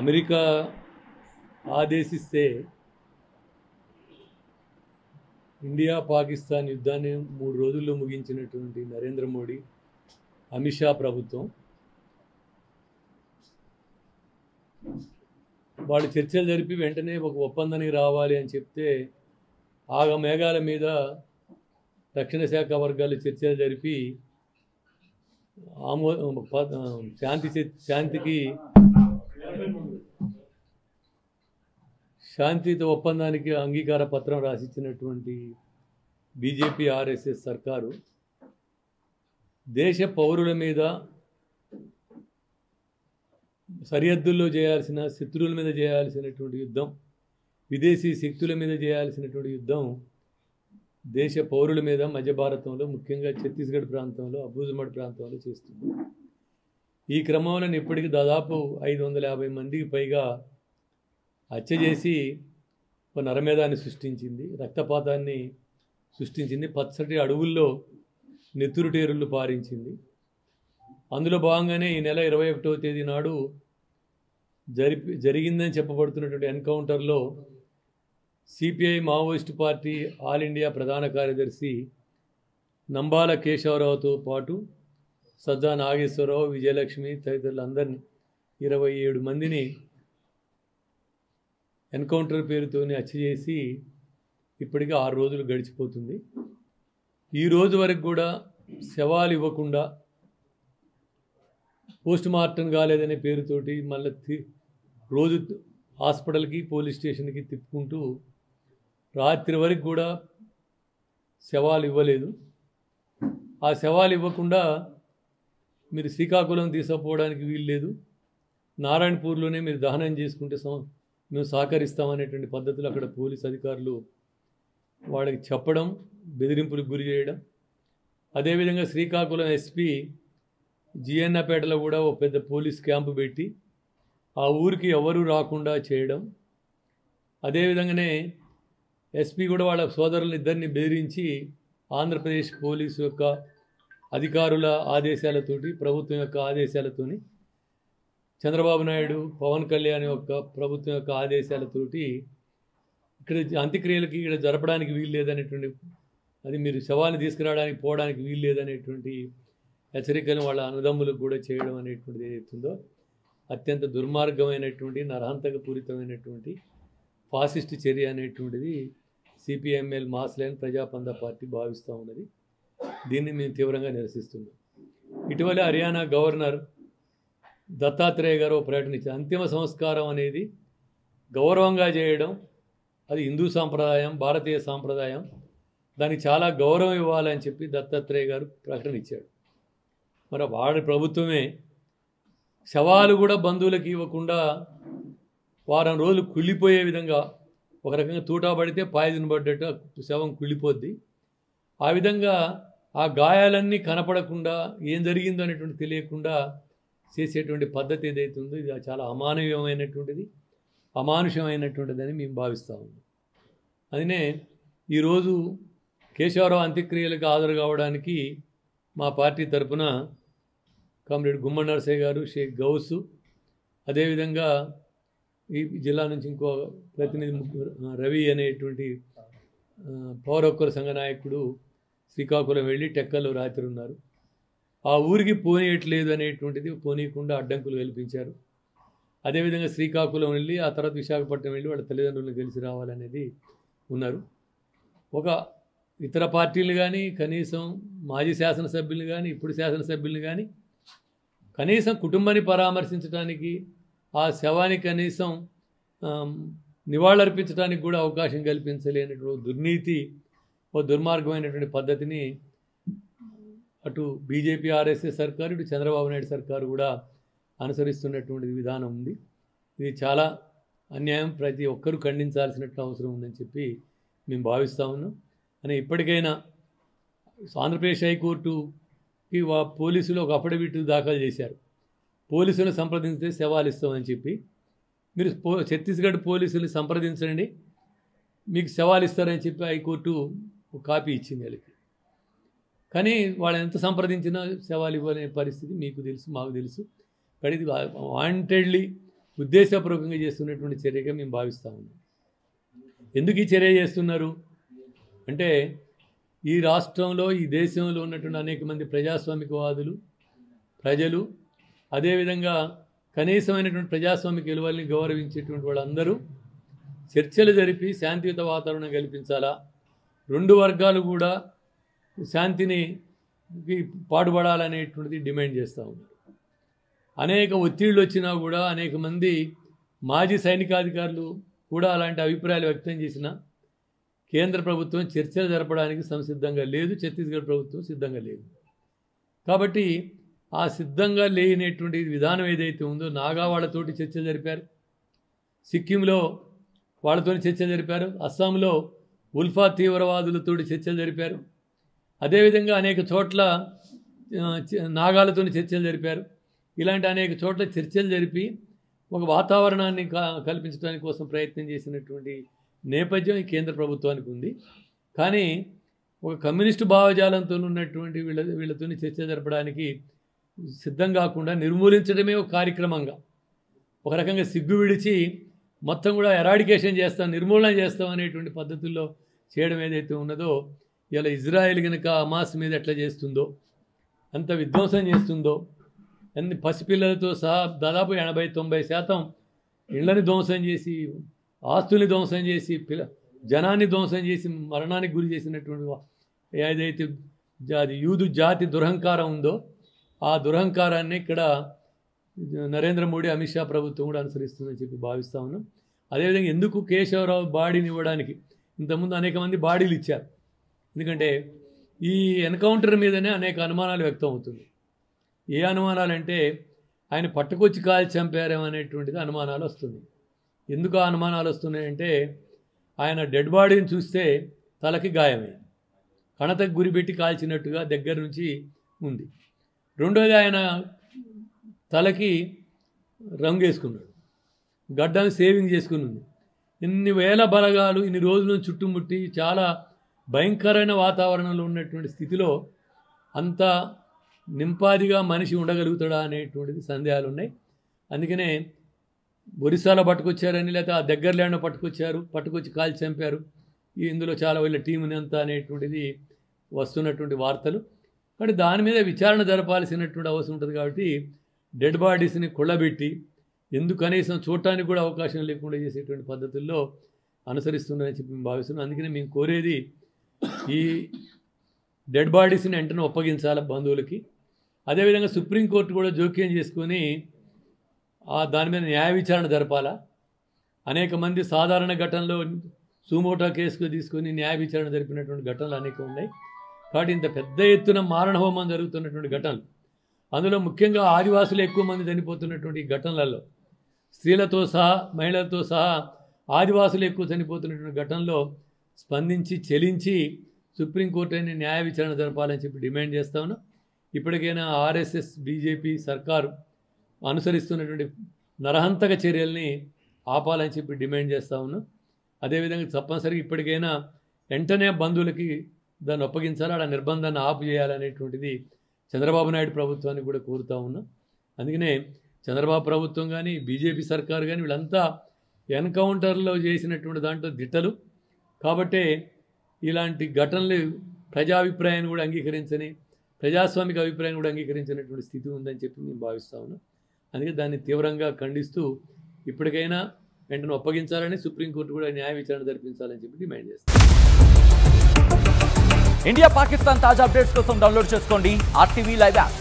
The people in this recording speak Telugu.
అమెరికా ఆదేశిస్తే ఇండియా పాకిస్తాన్ యుద్ధాన్ని 3 రోజుల్లో ముగించినటువంటి నరేంద్ర మోడీ అమిత్ షా ప్రభుత్వం వాళ్ళు చర్చలు జరిపి వెంటనే ఒక ఒప్పందానికి రావాలి అని చెప్తే మేఘాల మీద రక్షణ శాఖ వర్గాలు చర్చలు జరిపి శాంతితో ఒప్పందానికి అంగీకార పత్రం రాసిచ్చినటువంటి బీజేపీ ఆర్ఎస్ఎస్ సర్కారు దేశ పౌరుల మీద సరిహద్దుల్లో చేయాల్సిన శత్రువుల మీద చేయాల్సినటువంటి యుద్ధం, విదేశీ శక్తుల మీద చేయాల్సినటువంటి యుద్ధం దేశ పౌరుల మీద మధ్య భారతంలో ముఖ్యంగా ఛత్తీస్గఢ్ ప్రాంతంలో అబూజమడ్ ప్రాంతంలో చేస్తుంది. ఈ క్రమంలో ఇప్పటికీ దాదాపు 550 మందికి పైగా హత్య చేసి ఒక నరమేధాన్ని సృష్టించింది, రక్తపాతాన్ని సృష్టించింది, పచ్చటి అడవుల్లో నెత్తురుటేరులు పారించింది. అందులో భాగంగానే ఈ నెల 21వ తేదీ నాడు జరిగిందని చెప్పబడుతున్నటువంటి ఎన్కౌంటర్లో CPI Maoist party all India ప్రధాన కార్యదర్శి నంబాల కేశవరావుతో పాటు సజ్జా నాగేశ్వరరావు, విజయలక్ష్మి తదితరులందరినీ 27 మందిని ఎన్కౌంటర్ పేరుతోనే హత్య చేసి ఇప్పటికీ 6 రోజులు గడిచిపోతుంది. ఈ రోజు వరకు కూడా శవాలు ఇవ్వకుండా పోస్ట్ మార్టం కాలేదనే పేరుతోటి మళ్ళీ రోజు హాస్పిటల్కి పోలీస్ స్టేషన్కి తిప్పుకుంటూ రాత్రి వరకు కూడా శవాలు ఇవ్వలేదు. ఆ శవాలు ఇవ్వకుండా మీరు శ్రీకాకుళం తీసుకుపోవడానికి వీలు లేదు, నారాయణపూర్లోనే మీరు దహనం చేసుకుంటే మేము సహకరిస్తామనేటువంటి పద్ధతులు అక్కడ పోలీస్ అధికారులు వాళ్ళకి చెప్పడం, బెదిరింపులకు గురి చేయడం. అదేవిధంగా శ్రీకాకుళం ఎస్పీ జిఎన్నపేటలో కూడా ఒక పెద్ద పోలీస్ క్యాంపు పెట్టి ఆ ఊరికి ఎవరూ రాకుండా చేయడం. అదేవిధంగానే ఎస్పీ కూడా వాళ్ళ సోదరులను ఇద్దరిని బెదిరించి ఆంధ్రప్రదేశ్ పోలీసు యొక్క అధికారుల ఆదేశాలతోటి, ప్రభుత్వం యొక్క ఆదేశాలతోని, చంద్రబాబు నాయుడు, పవన్ కళ్యాణ్ యొక్క ప్రభుత్వం యొక్క ఆదేశాలతోటి ఇక్కడ అంత్యక్రియలకి ఇక్కడ జరపడానికి వీలు లేదనేటువంటి, అది మీరు శవాన్ని తీసుకురావడానికి పోవడానికి వీలు లేదనేటువంటి హెచ్చరికలు వాళ్ళ అన్నదమ్ములకు కూడా చేయడం అనేటువంటిది ఏదైతుందో అత్యంత దుర్మార్గమైనటువంటి, నరహంతక పూరితమైనటువంటి ఫాసిస్ట్ చర్య అనేటువంటిది సిపిఎంఎల్ మాస్ లైన్ ప్రజాపంద పార్టీ భావిస్తూ ఉన్నది. దీన్ని మేము తీవ్రంగా నిరసిస్తున్నాం. ఇటీవల హర్యానా గవర్నర్ దత్తాత్రేయ గారు ప్రకటన ఇచ్చారు. అంతిమ సంస్కారం అనేది గౌరవంగా చేయడం, అది హిందూ సాంప్రదాయం, భారతీయ సాంప్రదాయం, దానికి చాలా గౌరవం ఇవ్వాలని చెప్పి దత్తాత్రేయ గారు ప్రకటన ఇచ్చాడు. మరి వాడి ప్రభుత్వమే శవాలు కూడా బంధువులకు ఇవ్వకుండా వారం రోజులు కుళ్ళిపోయే విధంగా, ఒక రకంగా తూటా పడితే పాయిజన్ పడ్డట్టు శవం కుళ్ళిపోద్ది. ఆ విధంగా ఆ గాయాలన్నీ కనపడకుండా ఏం జరిగిందో అనేటువంటి తెలియకుండా చేసేటువంటి పద్ధతి ఏదైతుందో ఇది చాలా అమానవీయమైనటువంటిది, అమానుషమైనటువంటిదని మేము భావిస్తూ ఉన్నాం. అదినే ఈరోజు కేశవరావు అంత్యక్రియలకు హాజరు కావడానికి మా పార్టీ తరఫున కామ్రేడ్ గుమ్మడి నరసయ్య గారు, షేక్ గౌసు, అదేవిధంగా ఈ జిల్లా నుంచి ఇంకో ప్రతినిధి రవి అనేటువంటి పౌర హక్కుల సంఘ నాయకుడు శ్రీకాకుళం వెళ్ళి టెక్కల్లో రాత్రి ఉన్నారు. ఆ ఊరికి పోనీయట్లేదు అనేటువంటిది పోనీయకుండా అడ్డంకులు కల్పించారు. అదేవిధంగా శ్రీకాకుళం వెళ్ళి ఆ తర్వాత విశాఖపట్నం వెళ్ళి వాళ్ళ తల్లిదండ్రులను కలిసి రావాలనేది ఉన్నారు. ఒక ఇతర పార్టీలు కానీ, కనీసం మాజీ శాసనసభ్యులు కానీ, ఇప్పుడు శాసనసభ్యులు కానీ కనీసం కుటుంబాన్ని పరామర్శించడానికి, ఆ శవానికి కనీసం నివాళులర్పించడానికి కూడా అవకాశం కల్పించలేనటువంటి దుర్నీతి, ఓ దుర్మార్గమైనటువంటి పద్ధతిని అటు బీజేపీ ఆర్ఎస్ఎస్ సర్కారు, ఇటు చంద్రబాబు నాయుడు సర్కారు కూడా అనుసరిస్తున్నటువంటి విధానం ఉంది. ఇది చాలా అన్యాయం, ప్రతి ఒక్కరూ ఖండించాల్సినట్టు అవసరం ఉందని చెప్పి మేము భావిస్తూ ఉన్నాం. అని ఇప్పటికైనా ఆంధ్రప్రదేశ్ హైకోర్టుకి పోలీసులు ఒక అఫిడవిట్ దాఖలు చేశారు. పోలీసులను సంప్రదించితే శవాలు ఇస్తామని చెప్పి. మీరు ఛత్తీస్గఢ్ పోలీసులను సంప్రదించండి, మీకు శవాలు ఇస్తారని చెప్పి హైకోర్టు ఒక కాపీ ఇచ్చింది వాళ్ళకి. కానీ వాళ్ళు ఎంత సంప్రదించినా శవాలు ఇవ్వనే పరిస్థితి మీకు తెలుసు, మాకు తెలుసు. కానీ ఇది వాంటెడ్లీ ఉద్దేశపూర్వకంగా చేస్తున్నటువంటి చర్యగా మేము భావిస్తూ ఉన్నాం. ఎందుకు ఈ చర్య చేస్తున్నారు అంటే ఈ రాష్ట్రంలో ఈ దేశంలో ఉన్నటువంటి అనేక మంది ప్రజాస్వామికవాదులు ప్రజలు అదేవిధంగా కనీసమైనటువంటి ప్రజాస్వామిక విలువల్ని గౌరవించేటువంటి వాళ్ళందరూ చర్చలు జరిపి శాంతియుత వాతావరణం కల్పించాలా, రెండు వర్గాలు కూడా శాంతిని పాటుపడాలనేటువంటిది డిమాండ్ చేస్తూ ఉన్నారు. అనేక ఒత్తిళ్ళు వచ్చినా కూడా అనేక మంది మాజీ సైనికాధికారులు కూడా అలాంటి అభిప్రాయాలు వ్యక్తం చేసిన కేంద్ర ప్రభుత్వం చర్చలు జరపడానికి సంసిద్ధంగా లేదు, ఛత్తీస్గఢ్ ప్రభుత్వం సిద్ధంగా లేదు. కాబట్టి ఆ సిద్ధంగా లేనటువంటి విధానం ఏదైతే ఉందో నాగా వాళ్ళతోటి చర్చలు జరిపారు, సిక్కింలో వాళ్ళతో చర్చలు జరిపారు, అస్సాంలో ఉల్ఫా తీవ్రవాదులతోటి చర్చలు జరిపారు, అదేవిధంగా అనేక చోట్ల నాగాలతో చర్చలు జరిపారు. ఇలాంటి అనేక చోట్ల చర్చలు జరిపి ఒక వాతావరణాన్ని కల్పించడానికి కోసం ప్రయత్నం చేసినటువంటి నేపథ్యం ఈ కేంద్ర ప్రభుత్వానికి ఉంది. కానీ ఒక కమ్యూనిస్టు భావజాలంతో ఉన్నటువంటి వీళ్ళతో చర్చ జరపడానికి సిద్ధం కాకుండా నిర్మూలించడమే ఒక కార్యక్రమంగా ఒక రకంగా సిగ్గు విడిచి మొత్తం కూడా ఎరాడికేషన్ చేస్తాం, నిర్మూలన చేస్తాం అనేటువంటి పద్ధతుల్లో చేయడం ఏదైతే ఉన్నదో, ఇలా ఇజ్రాయెల్ కనుక హమాస్ మీద ఎట్లా చేస్తుందో, అంత విధ్వంసం చేస్తుందో, అన్ని పసిపిల్లలతో సహా దాదాపు 80-90% ఇళ్లని ధ్వంసం చేసి ఆస్తుల్ని ధ్వంసం చేసి జనాన్ని ధ్వంసం చేసి మరణానికి గురి చేసినటువంటి ఏదైతే అది యూదు జాతి దురహంకారం ఉందో ఆ దురహంకారాన్ని ఇక్కడ నరేంద్ర మోడీ అమిత్ షా ప్రభుత్వం కూడా అనుసరిస్తుందని చెప్పి భావిస్తూ ఉన్నాం. అదేవిధంగా ఎందుకు కేశవరావు బాడీని ఇవ్వడానికి ఇంతకుముందు అనేక మంది బాడీలు ఇచ్చారు, ఎందుకంటే ఈ ఎన్కౌంటర్ మీదనే అనేక అనుమానాలు వ్యక్తం అవుతుంది. ఏ అనుమానాలంటే ఆయన పట్టుకొచ్చి కాల్చి చంపారేమో అనేటువంటిది అనుమానాలు వస్తుంది. ఎందుకు ఆ అనుమానాలు వస్తున్నాయంటే ఆయన డెడ్ బాడీని చూస్తే తలకి గాయమైంది, కణతకు గురిపెట్టి కాల్చినట్టుగా దగ్గర నుంచి ఉంది. రెండోది ఆయన తలకి రంగు వేసుకున్నాడు, గడ్డను సేవింగ్ చేసుకుని ఉంది. ఇన్ని వేల బలగాలు ఇన్ని రోజులను చుట్టుముట్టి చాలా భయంకరమైన వాతావరణంలో ఉన్నటువంటి స్థితిలో అంత నింపాదిగా మనిషి ఉండగలుగుతాడా అనేటువంటిది సందేహాలు ఉన్నాయి. అందుకనే ఒరిస్సాలో పట్టుకొచ్చారని లేకపోతే ఆ దగ్గర ల్యాండ్లో పట్టుకొచ్చి కాల్చి చంపారు, ఇందులో చాలా వీళ్ళ టీముని అంతా అనేటువంటిది వస్తున్నటువంటి వార్తలు. కాబట్టి దాని మీద విచారణ జరపాల్సినటువంటి అవసరం ఉంటుంది. కాబట్టి డెడ్ బాడీస్ని కుళ్ళబెట్టి ఎందుకు కనీసం చూడటానికి కూడా అవకాశం లేకుండా చేసేటువంటి పద్ధతుల్లో అనుసరిస్తున్నారని చెప్పి మేము భావిస్తున్నాం. అందుకని మేము కోరేది ఈ డెడ్ బాడీస్ని వెంటనే ఒప్పగించాలి బంధువులకి. అదేవిధంగా సుప్రీంకోర్టు కూడా జోక్యం చేసుకొని దాని మీద న్యాయ విచారణ జరపాలా. అనేక మంది సాధారణ ఘటనలో సుమోటో కేసుకు తీసుకొని న్యాయ విచారణ జరిపినటువంటి ఘటనలు అనేక ఉన్నాయి. కాబట్టి ఇంత పెద్ద ఎత్తున మారణ హోమం జరుగుతున్నటువంటి ఘటనలు, అందులో ముఖ్యంగా ఆదివాసులు ఎక్కువ మంది చనిపోతున్నటువంటి ఘటనలలో స్త్రీలతో సహా మహిళలతో సహా ఆదివాసులు ఎక్కువ చనిపోతున్నటువంటి ఘటనలో స్పందించి చెలించి సుప్రీంకోర్టు అయిన న్యాయ విచారణ జరపాలని చెప్పి డిమాండ్ చేస్తా ఉన్నాం. ఇప్పటికైనా ఆర్ఎస్ఎస్ బీజేపీ సర్కారు అనుసరిస్తున్నటువంటి నరహంతక చర్యల్ని ఆపాలని చెప్పి డిమాండ్ చేస్తూ ఉన్నాం. అదేవిధంగా తప్పనిసరిగా ఇప్పటికైనా వెంటనే బంధువులకి దాన్ని ఒప్పగించాలి, ఆ నిర్బంధాన్ని ఆపు చేయాలనేటువంటిది చంద్రబాబు నాయుడు ప్రభుత్వాన్ని కూడా కోరుతూ ఉన్నాం. అందుకనే చంద్రబాబు ప్రభుత్వం కానీ బీజేపీ సర్కారు కానీ వీళ్ళంతా ఎన్కౌంటర్లో చేసినటువంటి దాంట్లో దిట్టలు. కాబట్టే ఇలాంటి ఘటనలు ప్రజాభిప్రాయాన్ని కూడా అంగీకరించని, ప్రజాస్వామిక అభిప్రాయాన్ని కూడా అంగీకరించినటువంటి స్థితి ఉందని చెప్పి మేము భావిస్తూ ఉన్నాం. అందుకే దాన్ని తీవ్రంగా ఖండిస్తూ ఇప్పటికైనా వెంటనే ఒప్పగించాలని, సుప్రీంకోర్టు కూడా న్యాయ విచారణ జరిపించాలని చెప్పి డిమాండ్ చేస్తాం. ఇండియా పాకిస్తాన్ తాజా అప్డేట్స్ కోసం డౌన్లోడ్ చేసుకోండి RTV లైవ్ యాప్.